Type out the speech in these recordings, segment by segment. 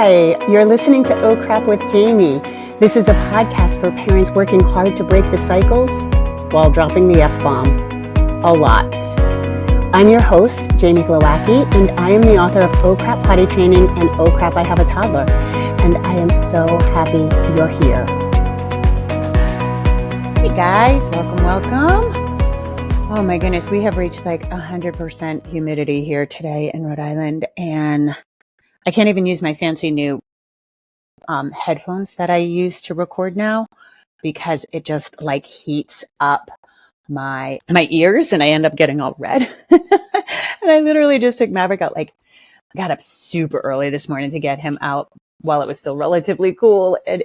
Hi, you're listening to Oh Crap with Jamie. This is a podcast for parents working hard to break the cycles while dropping the F-bomb a lot. I'm your host, Jamie Glowacki, and I am the author of Oh Crap Potty Training and Oh Crap I Have a Toddler. And I am so happy you're here. Hey guys, welcome. Oh my goodness, we have reached like 100% humidity here today in Rhode Island, and I can't even use my fancy new headphones that I use to record now because it just like heats up my ears and I end up getting all red. And I literally just took Maverick out, got up super early this morning to get him out while it was still relatively cool. And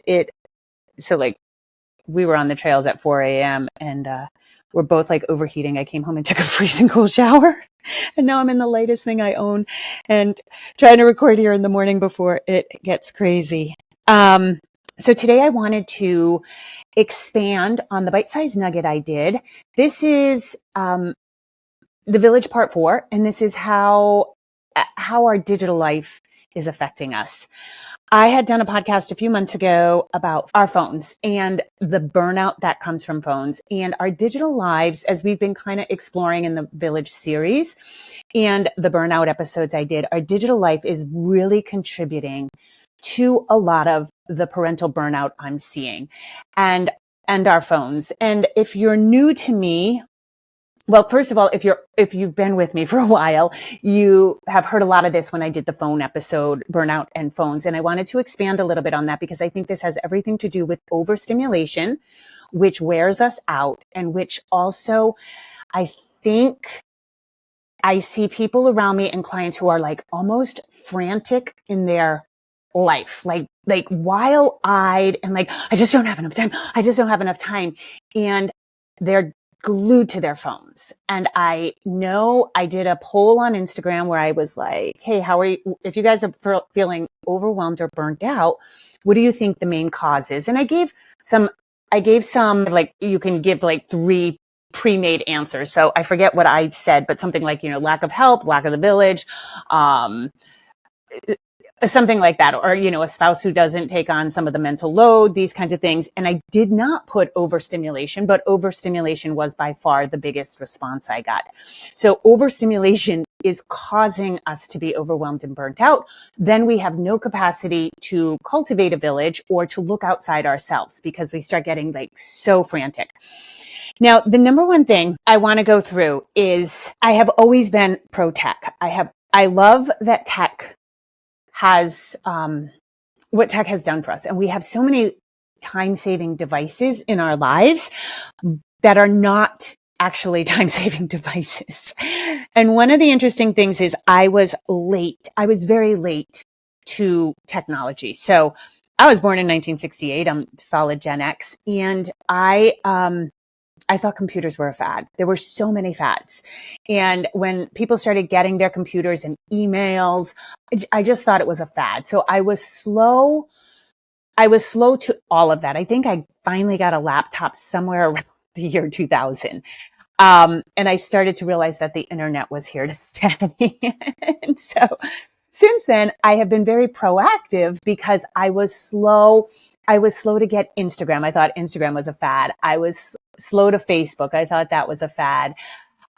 we were on the trails at 4 a.m. and we're both like overheating. I came home and took a freezing cold shower. And now I'm in the lightest thing I own and trying to record here in the morning before it gets crazy. So today I wanted to expand on the bite-sized nugget I did. This is the Village Part 4, and this is how our digital life is affecting us. I had done a podcast a few months ago about our phones and the burnout that comes from phones and our digital lives, as we've been kind of exploring in the Village series and the burnout episodes I did. Our digital life is really contributing to a lot of the parental burnout I'm seeing and our phones. And if you're new to me, well, first of all, if you've been with me for a while, you have heard a lot of this when I did the phone episode, Burnout and Phones. And I wanted to expand a little bit on that because I think this has everything to do with overstimulation, which wears us out, and which also, I think I see people around me and clients who are like almost frantic in their life, like wild-eyed and like, I just don't have enough time. I just don't have enough time. And they're glued to their phones. And I know I did a poll on Instagram where I was like, hey, how are you? If you guys are feeling overwhelmed or burnt out, what do you think the main cause is? And I gave some, like, you can give like 3 pre-made answers. So I forget what I said, but something like, lack of help, lack of the village, something like that, or, a spouse who doesn't take on some of the mental load, these kinds of things. And I did not put overstimulation, but overstimulation was by far the biggest response I got. So overstimulation is causing us to be overwhelmed and burnt out. Then we have no capacity to cultivate a village or to look outside ourselves because we start getting like so frantic. Now, the number one thing I want to go through is I have always been pro tech. I love that tech has what tech has done for us. And we have so many time-saving devices in our lives that are not actually time-saving devices. And one of the interesting things is I was very late to technology. So I was born in 1968. I'm solid Gen X. And I thought computers were a fad. There were so many fads. And when people started getting their computers and emails, I just thought it was a fad. So I was slow to all of that. I think I finally got a laptop somewhere around the year 2000. And I started to realize that the internet was here to stay. And so since then, I have been very proactive because I was slow to get Instagram. I thought Instagram was a fad. I was slow to Facebook. I thought that was a fad.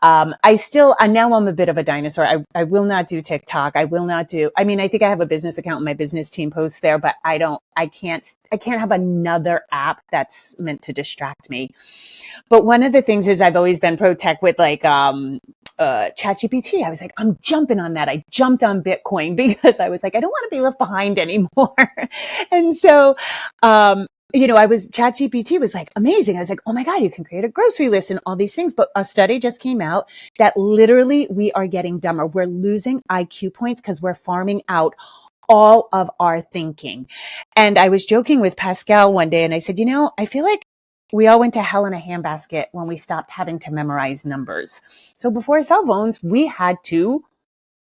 Now I'm a bit of a dinosaur. I will not do TikTok. I think I have a business account and my business team posts there, but I can't have another app that's meant to distract me. But one of the things is I've always been pro tech with ChatGPT. I was like, I'm jumping on that. I jumped on Bitcoin because I was like, I don't want to be left behind anymore. And so, ChatGPT was like amazing. I was like, oh my God, you can create a grocery list and all these things. But a study just came out that literally we are getting dumber. We're losing IQ points because we're farming out all of our thinking. And I was joking with Pascal one day and I said, I feel like we all went to hell in a handbasket when we stopped having to memorize numbers. So before cell phones, we had to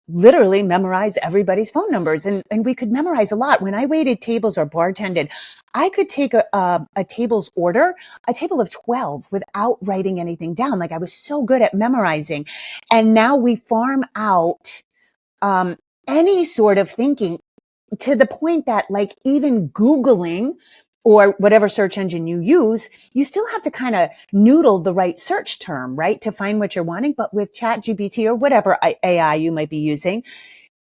literally memorize everybody's phone numbers. And we could memorize a lot. When I waited tables or bartended, I could take a table's order, a table of 12 without writing anything down. Like I was so good at memorizing. And now we farm out any sort of thinking to the point that like even Googling or whatever search engine you use, you still have to kind of noodle the right search term, right? To find what you're wanting. But with ChatGPT or whatever AI you might be using,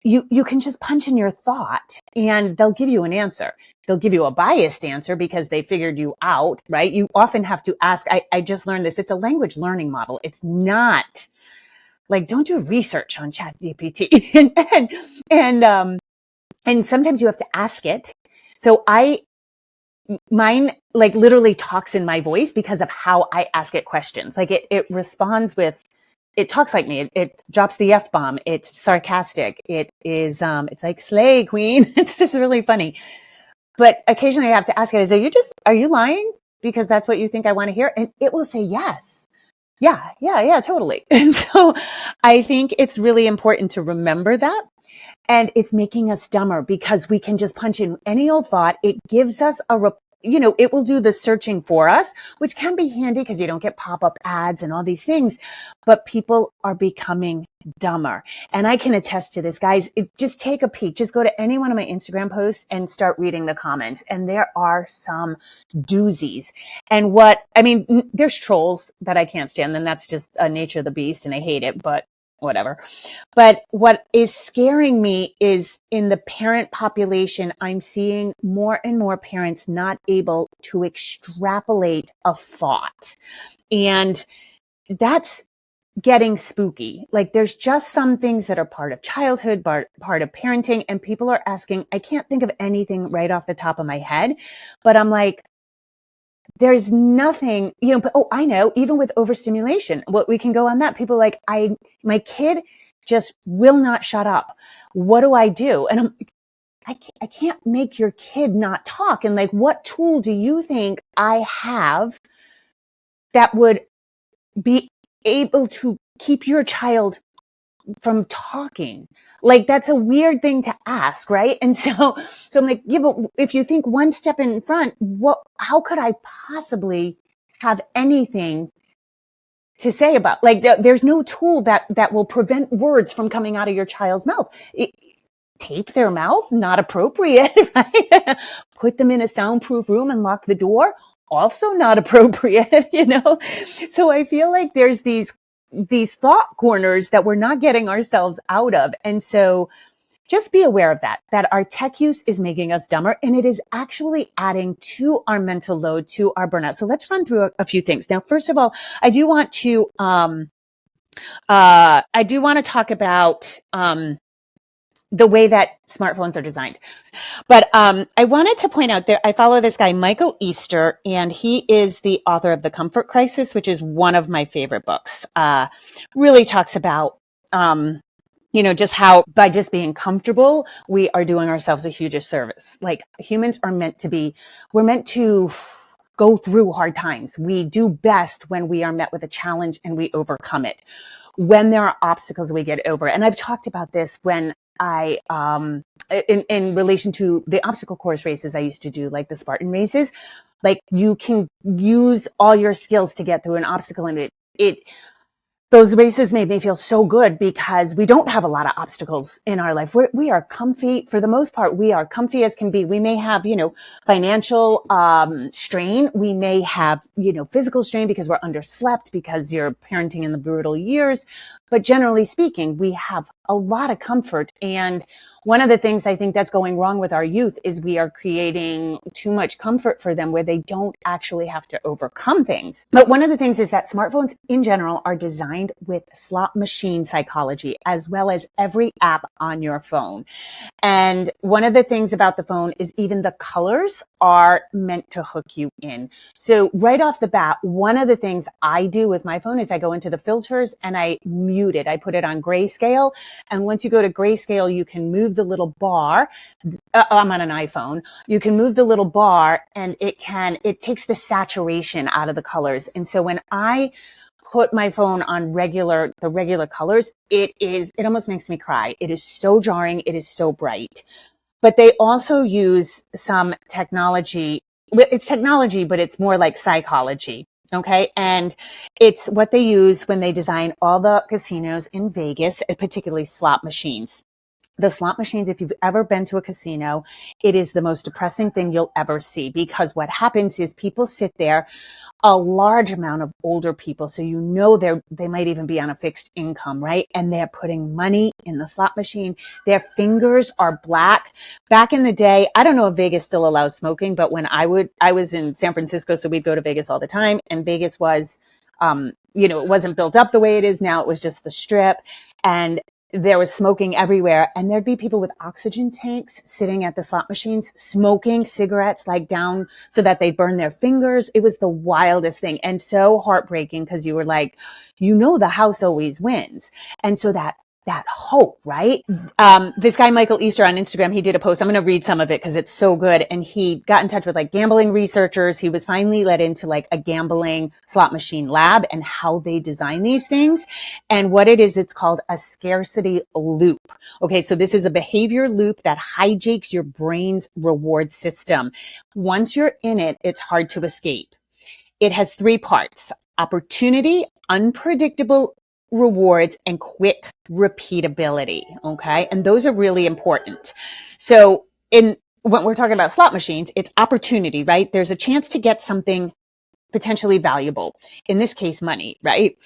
you can just punch in your thought and they'll give you an answer. They'll give you a biased answer because they figured you out, right? You often have to ask. I just learned this. It's a language learning model. It's not like, don't do research on ChatGPT. And sometimes you have to ask it. So mine like literally talks in my voice because of how I ask it questions. Like it responds with, it talks like me. It drops the F-bomb. It's sarcastic. It is, it's like, slay queen. It's just really funny. But occasionally I have to ask it, are you lying? Because that's what you think I want to hear. And it will say yes. Yeah, totally. And so I think it's really important to remember that. And it's making us dumber because we can just punch in any old thought. It gives us it will do the searching for us, which can be handy because you don't get pop-up ads and all these things. But people are becoming dumber. And I can attest to this, guys. Just take a peek. Just go to any one of my Instagram posts and start reading the comments. And there are some doozies. And there's trolls that I can't stand. And that's just a nature of the beast. And I hate it, but whatever. But what is scaring me is in the parent population, I'm seeing more and more parents not able to extrapolate a thought. And that's getting spooky. Like there's just some things that are part of childhood, part of parenting, and people are asking, I can't think of anything right off the top of my head, but I'm like, there's nothing, but I know, even with overstimulation, what we can go on that. People are like, my kid just will not shut up. What do I do? And I can't make your kid not talk. And like, what tool do you think I have that would be able to keep your child from talking? Like, that's a weird thing to ask, right? And so I'm like, yeah, but if you think one step in front, how could I possibly have anything to say about, like, there's no tool that will prevent words from coming out of your child's mouth. Tape their mouth, not appropriate, right? Put them in a soundproof room and lock the door, also not appropriate, So I feel like there's these thought corners that we're not getting ourselves out of. And so just be aware of that our tech use is making us dumber and it is actually adding to our mental load, to our burnout. So let's run through a few things. Now, first of all, I do want to talk about, the way that smartphones are designed. But I wanted to point out that I follow this guy, Michael Easter, and he is the author of The Comfort Crisis, which is one of my favorite books. Really talks about, just how by just being comfortable, we are doing ourselves a huge service. Like humans are we're meant to go through hard times. We do best when we are met with a challenge and we overcome it. When there are obstacles, we get over it. And I've talked about this when I, in relation to the obstacle course races I used to do, like the Spartan races, like you can use all your skills to get through an obstacle. And those races made me feel so good because we don't have a lot of obstacles in our life. We are comfy for the most part. We are comfy as can be. We may have, financial, strain. We may have, physical strain because we're underslept because you're parenting in the brutal years. But generally speaking, we have a lot of comfort. And one of the things I think that's going wrong with our youth is we are creating too much comfort for them where they don't actually have to overcome things. But one of the things is that smartphones in general are designed with slot machine psychology, as well as every app on your phone. And one of the things about the phone is even the colors are meant to hook you in. So right off the bat, one of the things I do with my phone is I go into the filters and I mute it. I put it on grayscale. And once you go to grayscale, you can move the little bar. I'm on an iPhone. You can move the little bar and it takes the saturation out of the colors. And so when I put my phone on the regular colors, it almost makes me cry. It is so jarring. It is so bright. But they also use some technology. It's technology, but it's more like psychology. Okay. And it's what they use when they design all the casinos in Vegas, particularly slot machines. the slot machines, if you've ever been to a casino, it is the most depressing thing you'll ever see, because what happens is people sit there, a large amount of older people. So, they might even be on a fixed income, right? And they're putting money in the slot machine. Their fingers are black. Back in the day, I don't know if Vegas still allows smoking, but when I was in San Francisco, so we'd go to Vegas all the time, and Vegas was, it wasn't built up the way it is now. It was just the strip, and there was smoking everywhere, and there'd be people with oxygen tanks sitting at the slot machines, smoking cigarettes like down so that they burn their fingers. It was the wildest thing, and so heartbreaking, because you were like, the house always wins. And so that hope, right? This guy, Michael Easter, on Instagram, he did a post. I'm going to read some of it because it's so good. And he got in touch with like gambling researchers. He was finally let into like a gambling slot machine lab and how they design these things. And what it is, it's called a scarcity loop. Okay. So this is a behavior loop that hijacks your brain's reward system. Once you're in it, it's hard to escape. It has 3 parts: opportunity, unpredictable rewards, and quick repeatability. Okay. And those are really important. So when we're talking about slot machines, it's opportunity, right? There's a chance to get something potentially valuable. In this case, money, right?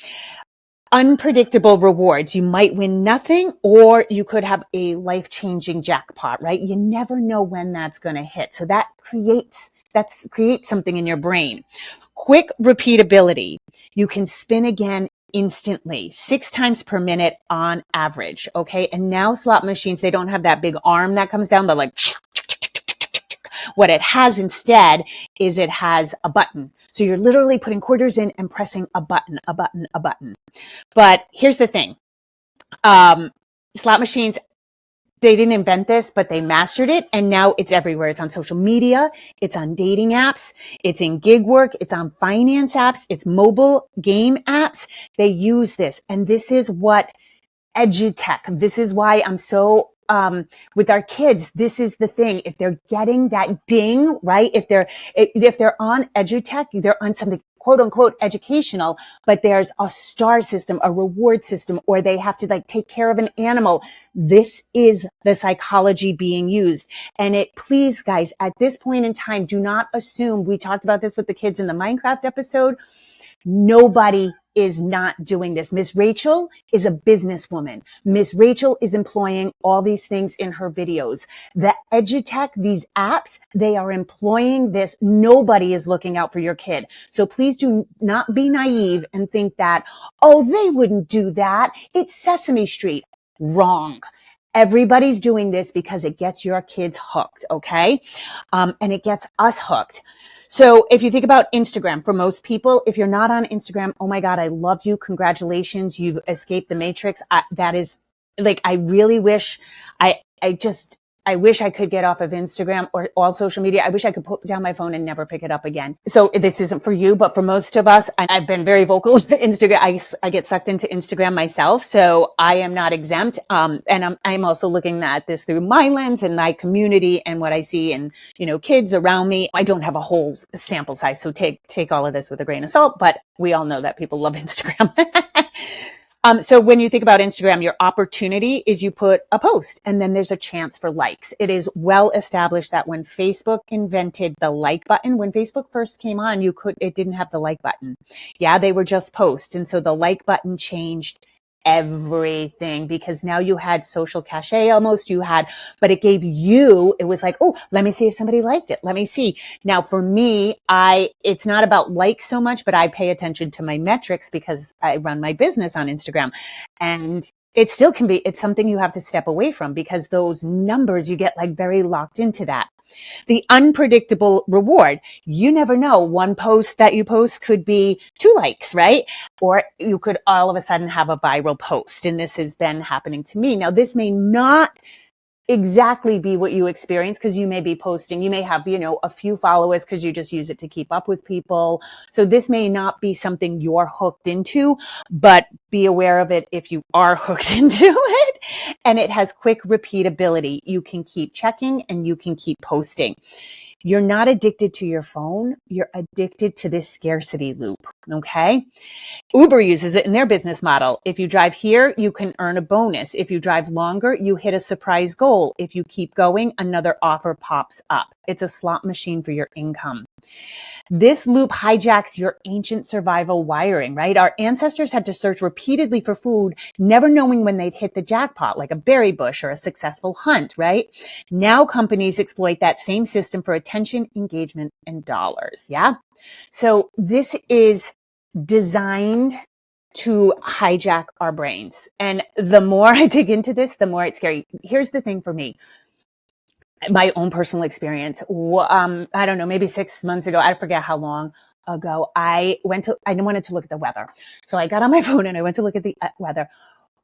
Unpredictable rewards. You might win nothing, or you could have a life-changing jackpot, right? You never know when that's going to hit. So that creates something in your brain. Quick repeatability. You can spin again instantly, 6 times per minute on average. Okay. And now slot machines, they don't have that big arm that comes down. They're like, what it has instead is it has a button. So you're literally putting quarters in and pressing a button. But here's the thing. Slot machines, they didn't invent this, but they mastered it. And now it's everywhere. It's on social media. It's on dating apps. It's in gig work. It's on finance apps. It's mobile game apps. They use this. And this is what edutech. This is why I'm so, with our kids, this is the thing. If they're getting that ding, right? If they're on edutech, they're on something quote unquote educational, but there's a star system, a reward system, or they have to like take care of an animal. This is the psychology being used. And please guys, at this point in time, do not assume, we talked about this with the kids in the Minecraft episode. Nobody is not doing this. Miss Rachel is a businesswoman. Miss Rachel is employing all these things in her videos. The edutech, these apps, they are employing this. Nobody is looking out for your kid. So please do not be naive and think that, they wouldn't do that. It's Sesame Street. Wrong. Everybody's doing this because it gets your kids hooked, okay? And it gets us hooked. So if you think about Instagram, for most people, if you're not on Instagram, oh my God, I love you. Congratulations. You've escaped the matrix. That is like, I really wish I wish I could get off of Instagram or all social media. I wish I could put down my phone and never pick it up again. So this isn't for you, but for most of us, and I've been very vocal with Instagram. I get sucked into Instagram myself, so I am not exempt. And I'm also looking at this through my lens and my community and what I see and, kids around me. I don't have a whole sample size, so take all of this with a grain of salt, but we all know that people love Instagram. So when you think about Instagram, your opportunity is you put a post and then there's a chance for likes. It is well established that when Facebook invented the like button, when Facebook first came on, it didn't have the like button. Yeah, they were just posts. And so the like button changed everything because now you had social cachet almost but it was like, let me see if somebody liked it. Let me see. Now for me, it's not about likes so much, but I pay attention to my metrics because I run my business on Instagram, and it still it's something you have to step away from because those numbers, you get like very locked into that. The unpredictable reward. You never know. One post that you post could be 2 likes, right? Or you could all of a sudden have a viral post. And this has been happening to me. Now, this may not exactly be what you experience because you may be posting, you may have, a few followers because you just use it to keep up with people. So this may not be something you're hooked into, but be aware of it if you are hooked into it. And it has quick repeatability. You can keep checking and you can keep posting. You're not addicted to your phone. You're addicted to this scarcity loop. Okay. Uber uses it in their business model. If you drive here, you can earn a bonus. If you drive longer, you hit a surprise goal. If you keep going, another offer pops up. It's a slot machine for your income. This loop hijacks your ancient survival wiring, right? Our ancestors had to search repeatedly for food, never knowing when they'd hit the jackpot, like a berry bush or a successful hunt, right? Now companies exploit that same system for attention, engagement, and dollars. Yeah. So this is designed to hijack our brains. And the more I dig into this, the more it's scary. Here's the thing for me. My own personal experience. I don't know, maybe 6 months ago, I forget how long ago, I wanted to look at the weather. So I got on my phone and I went to look at the weather.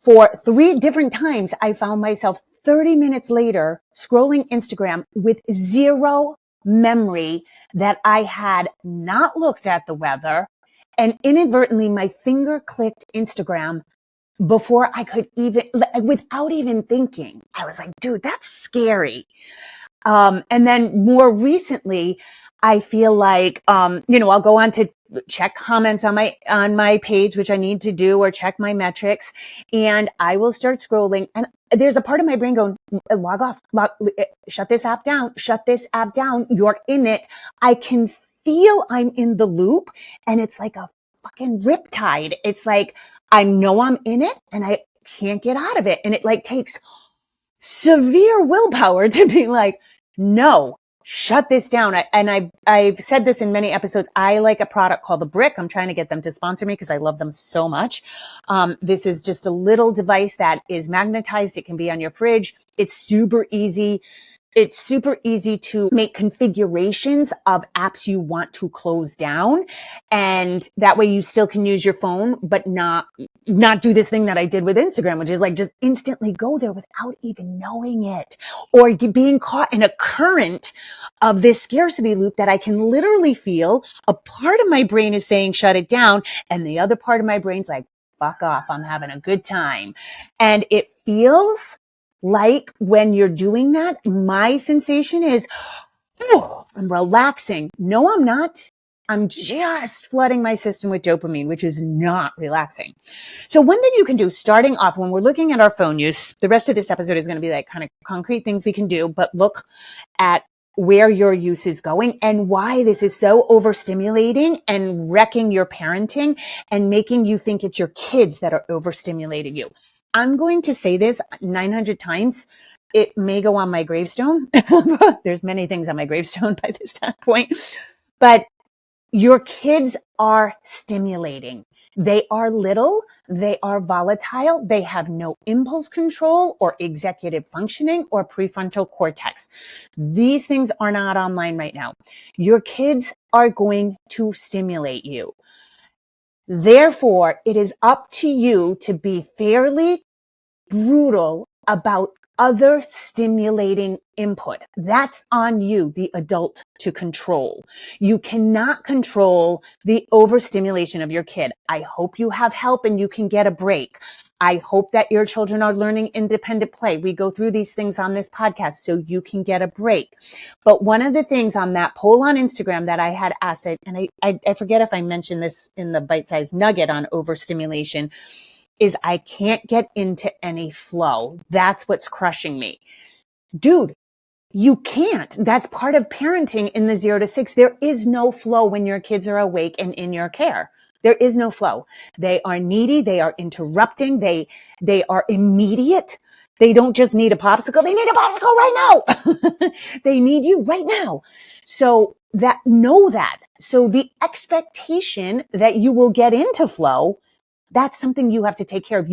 For 3 different times, I found myself 30 minutes later scrolling Instagram with zero memory that I had not looked at the weather. And inadvertently, my finger clicked Instagram before I could without even thinking. I was like, dude, that's scary. And then more recently, I feel like, I'll go on to check comments on my page, which I need to do, or check my metrics, and I will start scrolling. And there's a part of my brain going, log off, shut this app down, You're in it. I can feel I'm in the loop, and it's like a fucking riptide. It's like, I know I'm in it and I can't get out of it. And it like takes severe willpower to be like, no, shut this down. I've said this in many episodes. I like a product called The Brick. I'm trying to get them to sponsor me because I love them so much. This is just a little device that is magnetized. It can be on your fridge. It's super easy. It's super easy to make configurations of apps you want to close down. And that way you still can use your phone, but not do this thing that I did with Instagram, which is like just instantly go there without even knowing it, or being caught in a current of this scarcity loop that I can literally feel. A part of my brain is saying, shut it down. And the other part of my brain's like, fuck off. I'm having a good time. And it feels like when you're doing that, my sensation is, oh, I'm relaxing. No, I'm not. I'm just flooding my system with dopamine, which is not relaxing. So one thing you can do starting off when we're looking at our phone use, the rest of this episode is going to be like kind of concrete things we can do, but look at where your use is going and why this is so overstimulating and wrecking your parenting and making you think it's your kids that are overstimulating you. I'm going to say this 900 times. It may go on my gravestone. There's many things on my gravestone by this point, but your kids are stimulating. They are little, they are volatile, they have no impulse control or executive functioning or prefrontal cortex. These things are not online right now. Your kids are going to stimulate you. Therefore, it is up to you to be fairly brutal about other stimulating input. That's on you, the adult, to control. You cannot control the overstimulation of your kid. I hope you have help and you can get a break. I hope that your children are learning independent play. We go through these things on this podcast so you can get a break. But one of the things on that poll on Instagram that I had asked, and I forget if I mentioned this in the bite-sized nugget on overstimulation, is I can't get into any flow. That's what's crushing me. Dude, you can't. That's part of parenting in the 0 to 6. There is no flow when your kids are awake and in your care. There is no flow. They are needy. They are interrupting. They are immediate. They don't just need a popsicle. They need a popsicle right now. They need you right now. So know that. So the expectation that you will get into flow, that's something you have to take care of.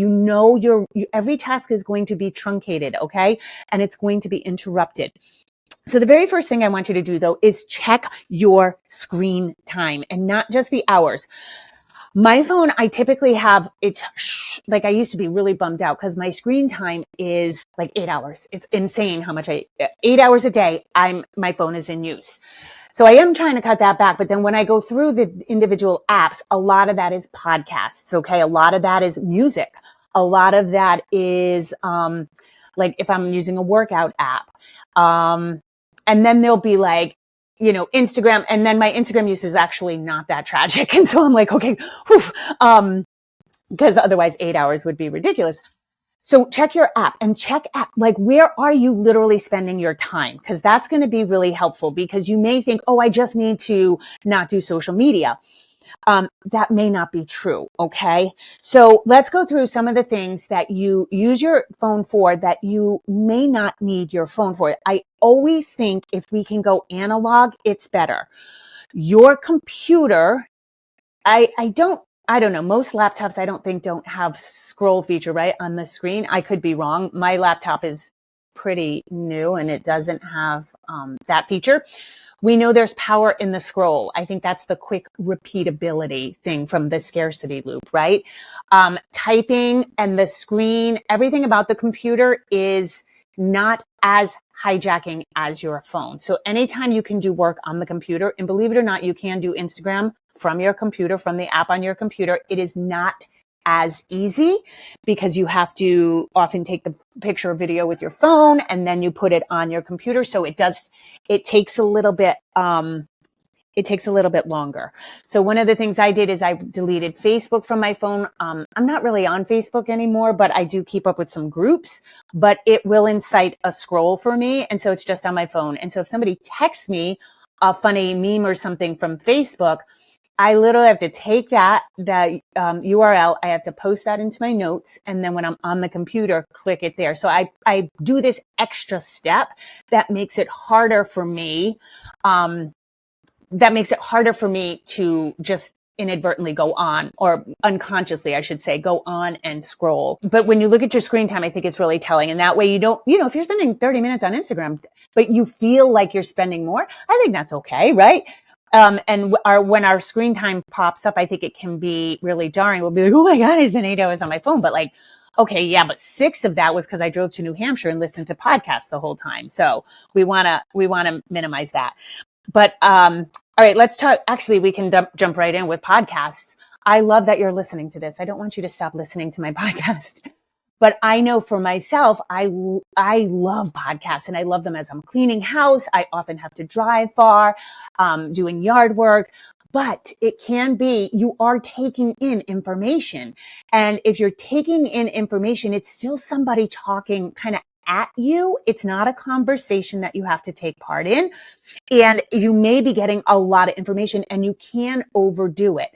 Every task is going to be truncated, okay? And it's going to be interrupted. So the very first thing I want you to do though is check your screen time and not just the hours. My phone, I typically have, I used to be really bummed out because my screen time is like 8 hours. It's insane how much 8 hours a day, my phone is in use. So I am trying to cut that back. But then when I go through the individual apps, a lot of that is podcasts. Okay. A lot of that is music. A lot of that is, like if I'm using a workout app. And then there'll be like Instagram, and then my Instagram use is actually not that tragic. And so I'm like, okay, whew, because otherwise 8 hours would be ridiculous. So check your app and like, where are you literally spending your time? Because that's going to be really helpful, because you may think, oh, I just need to not do social media. That may not be true. Okay. So let's go through some of the things that you use your phone for that you may not need your phone for. I always think if we can go analog, it's better. Your computer, I don't know. Most laptops, I don't think, don't have scroll feature right on the screen. I could be wrong. My laptop is pretty new and it doesn't have that feature. We know there's power in the scroll. I think that's the quick repeatability thing from the scarcity loop, right? Typing and the screen, everything about the computer is not as hijacking as your phone. So anytime you can do work on the computer, and believe it or not, you can do Instagram from your computer, from the app on your computer, it is not as easy, because you have to often take the picture or video with your phone and then you put it on your computer. So it takes a little bit, longer. So one of the things I did is I deleted Facebook from my phone. I'm not really on Facebook anymore, but I do keep up with some groups, but it will incite a scroll for me. And so it's just on my phone. And so if somebody texts me a funny meme or something from Facebook, I literally have to take that URL. I have to post that into my notes. And then when I'm on the computer, click it there. So I do this extra step that makes it harder for me. To just inadvertently go on, or unconsciously, I should say, go on and scroll. But when you look at your screen time, I think it's really telling. And that way you don't, if you're spending 30 minutes on Instagram, but you feel like you're spending more, I think that's okay, right? When our screen time pops up, I think it can be really jarring. We'll be like, oh my God, I spent 8 hours on my phone. But like, okay, yeah, but 6 of that was because I drove to New Hampshire and listened to podcasts the whole time. So we want to minimize that. But, all right, let's talk. Actually, we can jump right in with podcasts. I love that you're listening to this. I don't want you to stop listening to my podcast. But I know for myself, I love podcasts, and I love them as I'm cleaning house. I often have to drive far, doing yard work, but it can be, you are taking in information. And if you're taking in information, it's still somebody talking kind of at you. It's not a conversation that you have to take part in. And you may be getting a lot of information and you can overdo it.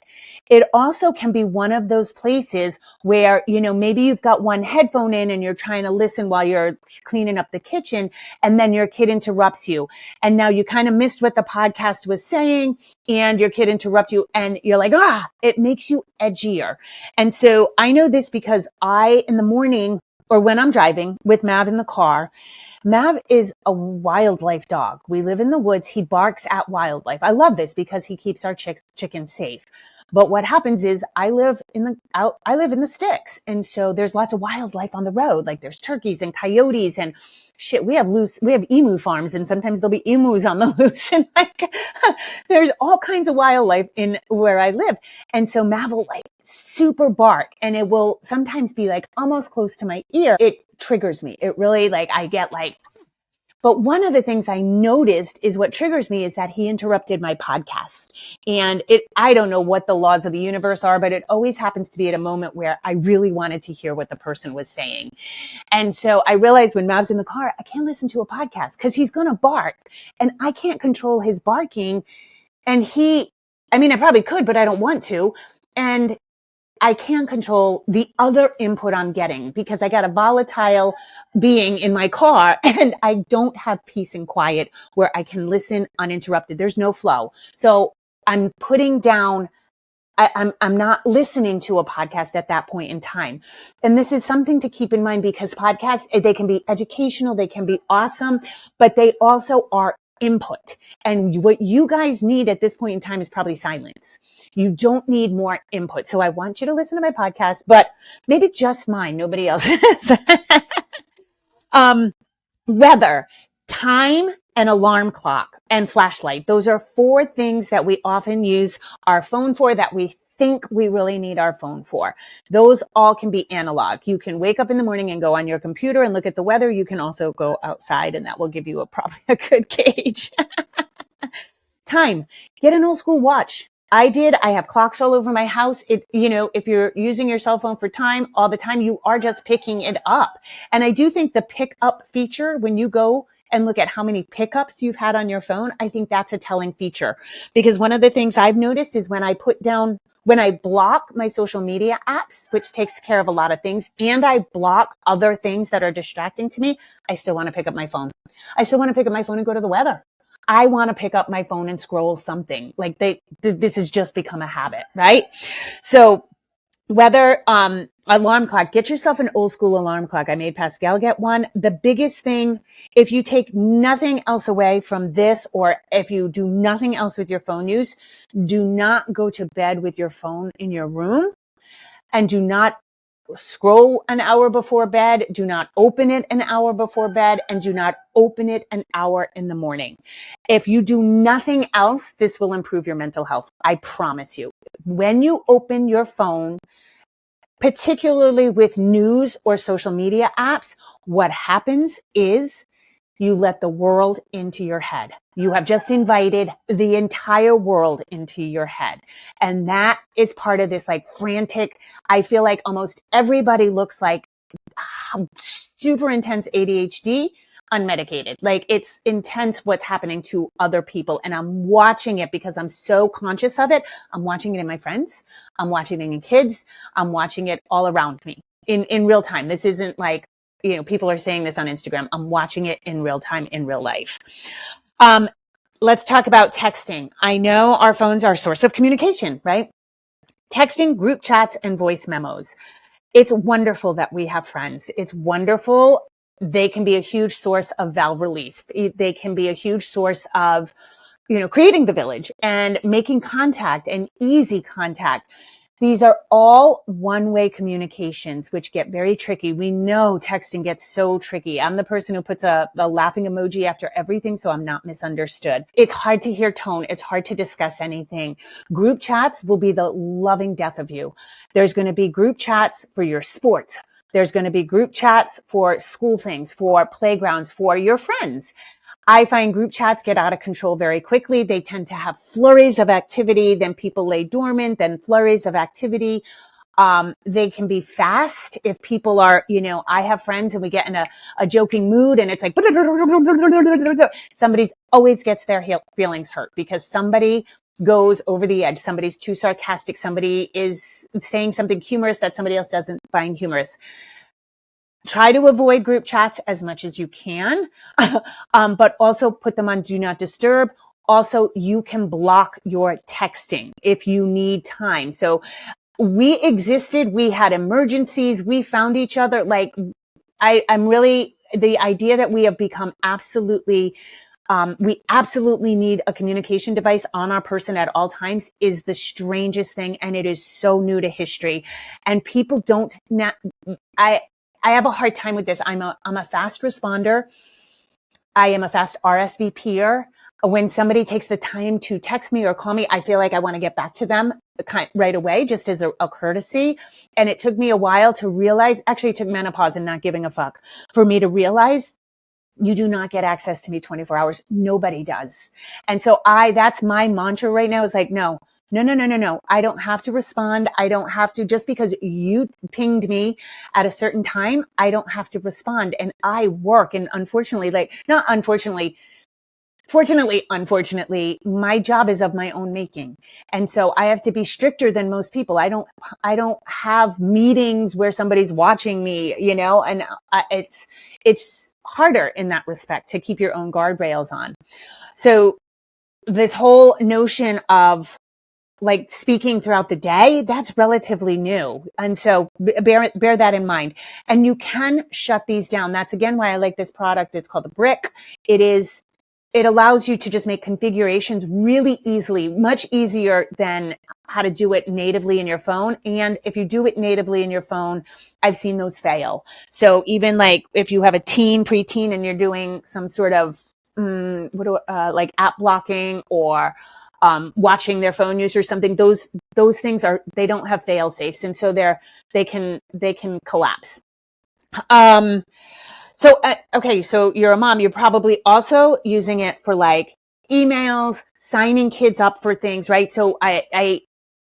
It also can be one of those places where, maybe you've got one headphone in and you're trying to listen while you're cleaning up the kitchen, and then your kid interrupts you. And now you kind of missed what the podcast was saying and your kid interrupts you and you're like, it makes you edgier. And so I know this because in the morning, or when I'm driving with Mav in the car, Mav is a wildlife dog. We live in the woods. He barks at wildlife. I love this because he keeps our chickens safe. But what happens is I live in the sticks. And so there's lots of wildlife on the road. Like there's turkeys and coyotes and shit. We have emu farms, and sometimes there'll be emus on the loose. And there's all kinds of wildlife in where I live. And so Mav will super bark, and it will sometimes be almost close to my ear. It triggers me. It really I get but one of the things I noticed is what triggers me is that he interrupted my podcast. And I don't know what the laws of the universe are, but it always happens to be at a moment where I really wanted to hear what the person was saying. And so I realized when Mav's in the car, I can't listen to a podcast because he's going to bark and I can't control his barking. And I probably could, but I don't want to. And I can't control the other input I'm getting because I got a volatile being in my car and I don't have peace and quiet where I can listen uninterrupted. There's no flow. So I'm putting down, I'm not listening to a podcast at that point in time. And this is something to keep in mind because podcasts, they can be educational, they can be awesome, but they also are input. And what you guys need at this point in time is probably silence. You don't need more input. So I want you to listen to my podcast, but maybe just mine, nobody else's. Weather, time, and alarm clock, and flashlight. Those are 4 things that we often use our phone for that we think we really need our phone for. Those all can be analog. You can wake up in the morning and go on your computer and look at the weather. You can also go outside and that will give you probably a good gauge. Time. Get an old school watch. I did. I have clocks all over my house. If you're using your cell phone for time all the time, you are just picking it up. And I do think the pick up feature, when you go and look at how many pickups you've had on your phone, I think that's a telling feature. Because one of the things I've noticed is when I block my social media apps, which takes care of a lot of things, and I block other things that are distracting to me, I still want to pick up my phone. I still want to pick up my phone and go to the weather. I want to pick up my phone and scroll something. Like this has just become a habit, right? So whether, alarm clock, get yourself an old school alarm clock. I made Pascal get one. The biggest thing, if you take nothing else away from this, or if you do nothing else with your phone use, do not go to bed with your phone in your room, and do not scroll an hour before bed. Do not open it an hour before bed, and do not open it an hour in the morning. If you do nothing else, this will improve your mental health. I promise you. When you open your phone, particularly with news or social media apps, what happens is you let the world into your head. You have just invited the entire world into your head. And that is part of this like frantic, I feel like almost everybody looks like super intense ADHD unmedicated. Like it's intense what's happening to other people. And I'm watching it because I'm so conscious of it. I'm watching it in my friends. I'm watching it in kids. I'm watching it all around me in real time. This isn't like, people are saying this on Instagram. I'm watching it in real time, in real life. Let's talk about texting. I know our phones are a source of communication, right? Texting, group chats, and voice memos. It's wonderful that we have friends. It's wonderful. They can be a huge source of valve release. They can be a huge source of, creating the village and making contact and easy contact. These are all one-way communications, which get very tricky. We know texting gets so tricky. I'm the person who puts a laughing emoji after everything, so I'm not misunderstood. It's hard to hear tone. It's hard to discuss anything. Group chats will be the loving death of you. There's going to be group chats for your sports. There's going to be group chats for school things, for playgrounds, for your friends. I find group chats get out of control very quickly. They tend to have flurries of activity, then people lay dormant, then flurries of activity. They can be fast if people are, I have friends and we get in a joking mood and it's like, somebody's always gets their feelings hurt because somebody goes over the edge. Somebody's too sarcastic. Somebody is saying something humorous that somebody else doesn't find humorous. Try to avoid group chats as much as you can, but also put them on do not disturb. Also, you can block your texting if you need time. So we existed, we had emergencies, we found each other. Like I'm really, the idea that we have become absolutely, we absolutely need a communication device on our person at all times is the strangest thing. And it is so new to history. And people don't, I have a hard time with this. I'm a fast responder. I am a fast RSVPer. When somebody takes the time to text me or call me, I feel like I want to get back to them right away, just as a courtesy. And it took me a while to realize, actually it took menopause and not giving a fuck for me to realize you do not get access to me 24 hours. Nobody does. And so that's my mantra right now is like, no. I don't have to respond. I don't have to, just because you pinged me at a certain time, I don't have to respond. And I work. And unfortunately, unfortunately, my job is of my own making. And so I have to be stricter than most people. I don't have meetings where somebody's watching me, and it's harder in that respect to keep your own guardrails on. So this whole notion of like speaking throughout the day, that's relatively new. And so bear that in mind. And you can shut these down. That's again why I like this product. It's called the Brick. It allows you to just make configurations really easily, much easier than how to do it natively in your phone. And if you do it natively in your phone, I've seen those fail. So even like if you have a preteen, and you're doing some sort of like app blocking or watching their phone use or something, those things they don't have fail safes. And so they can collapse. So you're a mom, you're probably also using it for like emails, signing kids up for things, right? So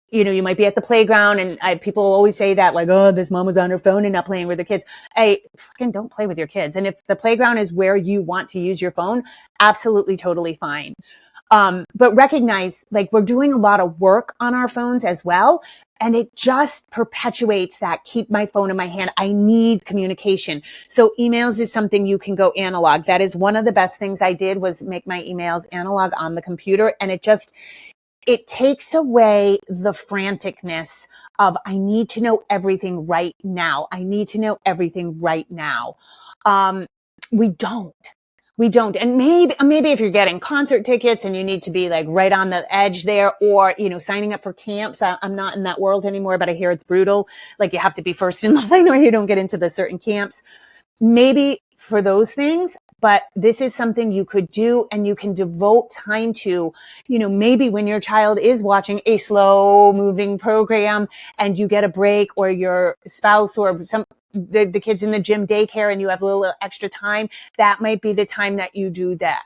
you might be at the playground and people always say that like, oh, this mom was on her phone and not playing with her kids. Hey, fucking don't play with your kids. And if the playground is where you want to use your phone, absolutely, totally fine. But recognize like we're doing a lot of work on our phones as well. And it just perpetuates that keep my phone in my hand. I need communication. So emails is something you can go analog. That is one of the best things I did was make my emails analog on the computer. And it takes away the franticness of I need to know everything right now. I need to know everything right now. We don't. And maybe if you're getting concert tickets and you need to be like right on the edge there, or, signing up for camps. I'm not in that world anymore, but I hear it's brutal. Like you have to be first in line or you don't get into the certain camps. Maybe for those things, but this is something you could do and you can devote time to, maybe when your child is watching a slow moving program and you get a break, or your spouse or the kids in the gym daycare and you have a little extra time, that might be the time that you do that.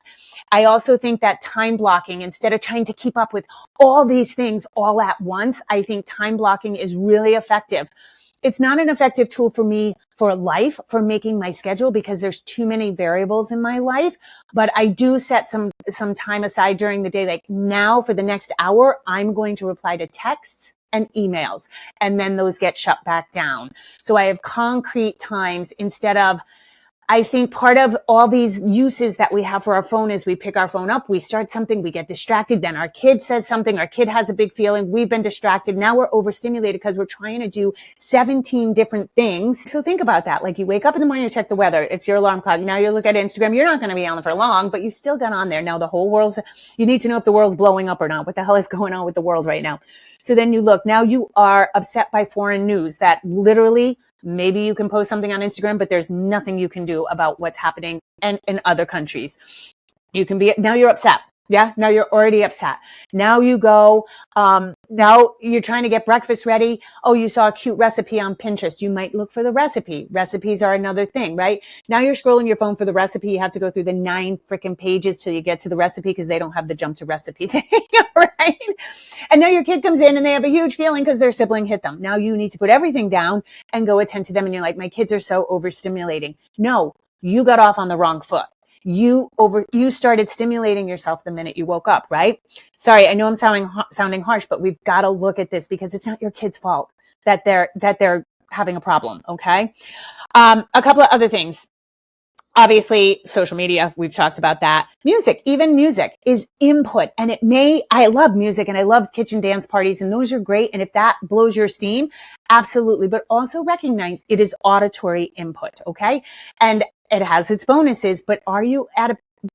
I also think that time blocking, instead of trying to keep up with all these things all at once, I think time blocking is really effective. It's not an effective tool for me for life, for making my schedule, because there's too many variables in my life. But I do set some time aside during the day. Like now for the next hour, I'm going to reply to texts and emails, and then those get shut back down. So I have concrete times instead of, I think part of all these uses that we have for our phone is we pick our phone up, we start something, we get distracted, then our kid says something, our kid has a big feeling, we've been distracted. Now we're overstimulated because we're trying to do 17 different things. So think about that. Like you wake up in the morning, you check the weather, it's your alarm clock. Now you look at Instagram, you're not going to be on it for long, but you still got on there. Now the whole you need to know if the world's blowing up or not. What the hell is going on with the world right now? So then you look, now you are upset by foreign news that literally, maybe you can post something on Instagram, but there's nothing you can do about what's happening in other countries. Now you're upset. Yeah. Now you're already upset. Now you go, now you're trying to get breakfast ready. Oh, you saw a cute recipe on Pinterest. You might look for the recipe. Recipes are another thing, right? Now you're scrolling your phone for the recipe. You have to go through the 9 freaking pages till you get to the recipe because they don't have the jump to recipe thing, right? And now your kid comes in and they have a huge feeling because their sibling hit them. Now you need to put everything down and go attend to them. And you're like, my kids are so overstimulating. No, you got off on the wrong foot. You started stimulating yourself the minute you woke up, right? Sorry, I know I'm sounding harsh, but we've got to look at this because it's not your kid's fault that they're having a problem. Okay. A couple of other things. Obviously, social media, we've talked about that. Even music is input. And I love music and I love kitchen dance parties and those are great. And if that blows your steam, absolutely. But also recognize it is auditory input. Okay. And it has its bonuses, but are you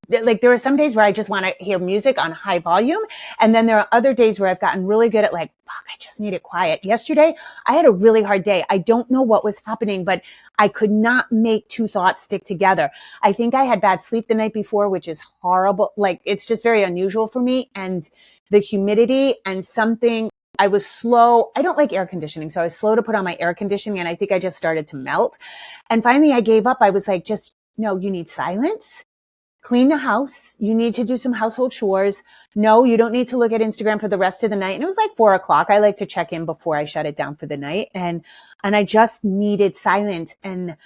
there are some days where I just want to hear music on high volume. And then there are other days where I've gotten really good at like, fuck, I just need it quiet. Yesterday, I had a really hard day. I don't know what was happening, but I could not make 2 thoughts stick together. I think I had bad sleep the night before, which is horrible. Like it's just very unusual for me. And the humidity and I was slow. I don't like air conditioning. So I was slow to put on my air conditioning and I think I just started to melt. And finally I gave up. I was like, no, you need silence. Clean the house. You need to do some household chores. No, you don't need to look at Instagram for the rest of the night. And it was like 4:00. I like to check in before I shut it down for the night. And I just needed silence. And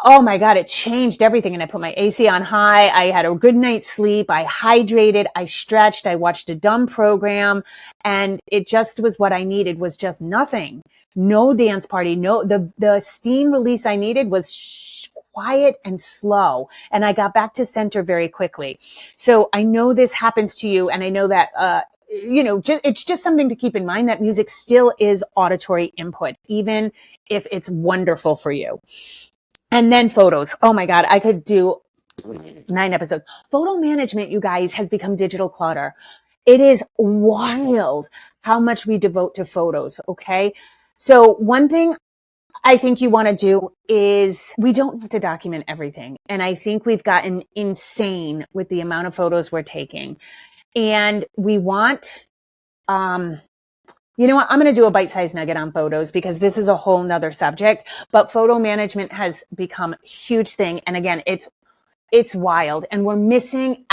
oh my God, it changed everything. And I put my AC on high. I had a good night's sleep. I hydrated. I stretched. I watched a dumb program. And it just was what I needed, was just nothing. No dance party. No, the steam release I needed was quiet and slow. And I got back to center very quickly. So I know this happens to you. And I know that, it's just something to keep in mind that music still is auditory input, even if it's wonderful for you. And then photos. Oh my God, I could do 9 episodes. Photo management, you guys, has become digital clutter. It is wild how much we devote to photos. Okay. So one thing I think you want to do is we don't have to document everything. And I think we've gotten insane with the amount of photos we're taking. And we want, you know what? I'm going to do a bite-sized nugget on photos because this is a whole nother subject, but photo management has become a huge thing. And again, it's it's wild. And we're missing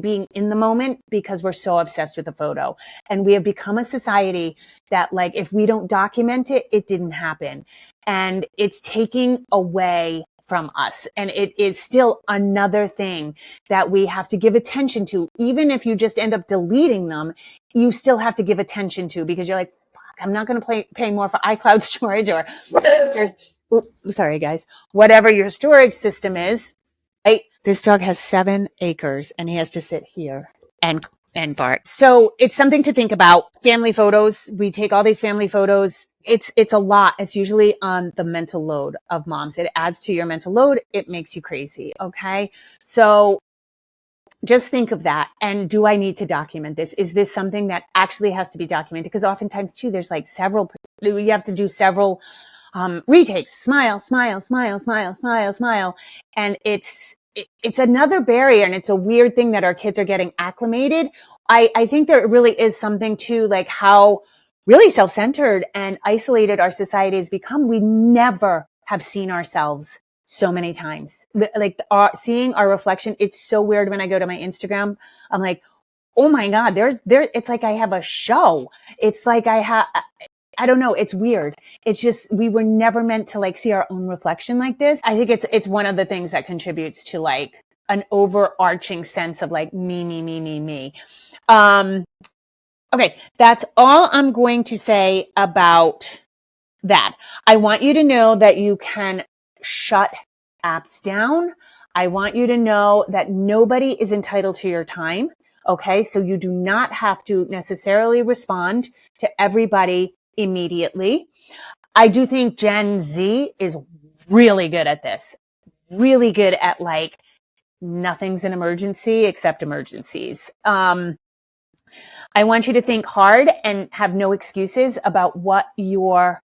being in the moment because we're so obsessed with the photo. And we have become a society that, like, if we don't document it, it didn't happen. And it's taking away from us. And it is still another thing that we have to give attention to. Even if you just end up deleting them, you still have to give attention to, because you're like, fuck, I'm not going to pay more for iCloud storage, or sorry guys, whatever your storage system is. Right? This dog has 7 acres and he has to sit here and bark. So it's something to think about. Family photos. We take all these family photos. It's a lot. It's usually on the mental load of moms. It adds to your mental load. It makes you crazy. Okay. So just think of that. And do I need to document this? Is this something that actually has to be documented? Because oftentimes too, there's like you have to do several retakes, smile, smile, smile, smile, smile, smile. And it's another barrier, and it's a weird thing that our kids are getting acclimated. I think there really is something to like how really self-centered and isolated our society has become. We never have seen ourselves so many times. Like seeing our reflection. It's so weird when I go to my Instagram. I'm like, oh my God, it's like I have a show. It's like I don't know. It's weird. It's just, we were never meant to like see our own reflection like this. I think it's one of the things that contributes to like an overarching sense of like me, me, me, me, me. Okay. That's all I'm going to say about that. I want you to know that you can shut apps down. I want you to know that nobody is entitled to your time. Okay. So you do not have to necessarily respond to everybody immediately. I do think Gen Z is really good at this, really good at like, nothing's an emergency except emergencies. I want you to think hard and have no excuses about what your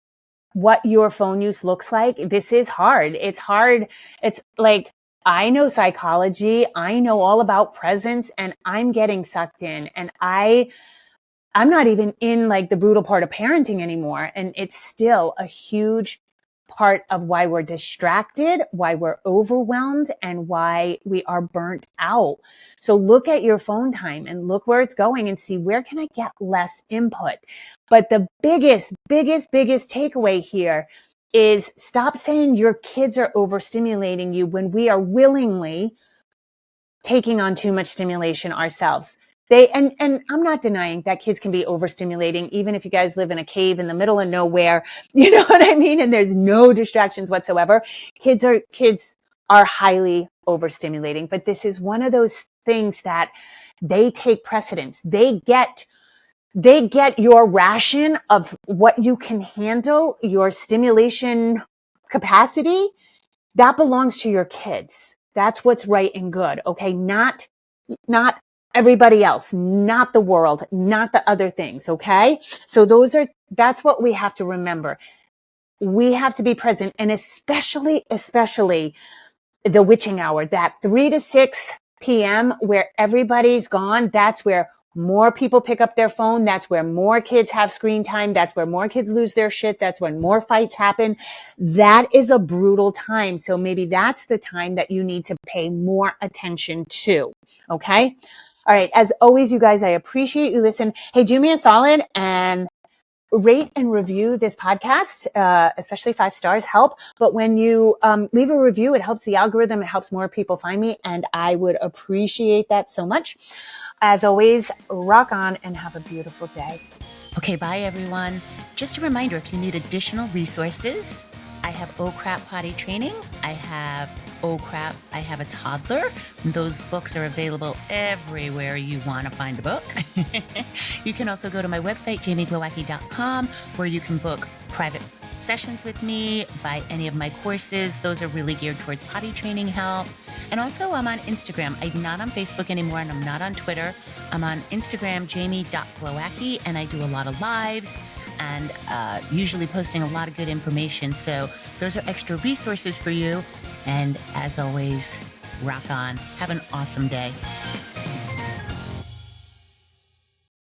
phone use looks like. This is hard. It's hard. It's like, I know psychology. I know all about presence, and I'm getting sucked in, and I'm not even in like the brutal part of parenting anymore. And it's still a huge part of why we're distracted, why we're overwhelmed, and why we are burnt out. So look at your phone time and look where it's going and see, where can I get less input? But the biggest takeaway here is stop saying your kids are overstimulating you when we are willingly taking on too much stimulation ourselves. And I'm not denying that kids can be overstimulating, even if you guys live in a cave in the middle of nowhere, you know what I mean? And there's no distractions whatsoever. Kids are highly overstimulating, but this is one of those things that they take precedence. They get your ration of what you can handle, your stimulation capacity. That belongs to your kids. That's what's right and good. Okay. Not everybody else, not the world, not the other things. Okay. So that's what we have to remember. We have to be present, and especially the witching hour, that 3 to 6 p.m. where everybody's gone. That's where more people pick up their phone. That's where more kids have screen time. That's where more kids lose their shit. That's when more fights happen. That is a brutal time. So maybe that's the time that you need to pay more attention to. Okay. All right. As always, you guys, I appreciate you listen. Hey, do me a solid and rate and review this podcast, especially 5 stars help. But when you leave a review, it helps the algorithm. It helps more people find me. And I would appreciate that so much. As always, rock on and have a beautiful day. Okay, bye everyone. Just a reminder, if you need additional resources, I have Oh Crap Potty Training. I have Oh Crap, I Have a Toddler. Those books are available everywhere you want to find a book. You can also go to my website, jamieglowacki.com, where you can book private sessions with me, buy any of my courses. Those are really geared towards potty training help. And also I'm on Instagram. I'm not on Facebook anymore, and I'm not on Twitter. I'm on Instagram, jamie.glowacki, and I do a lot of lives and usually posting a lot of good information. So those are extra resources for you. And as always, rock on. Have an awesome day.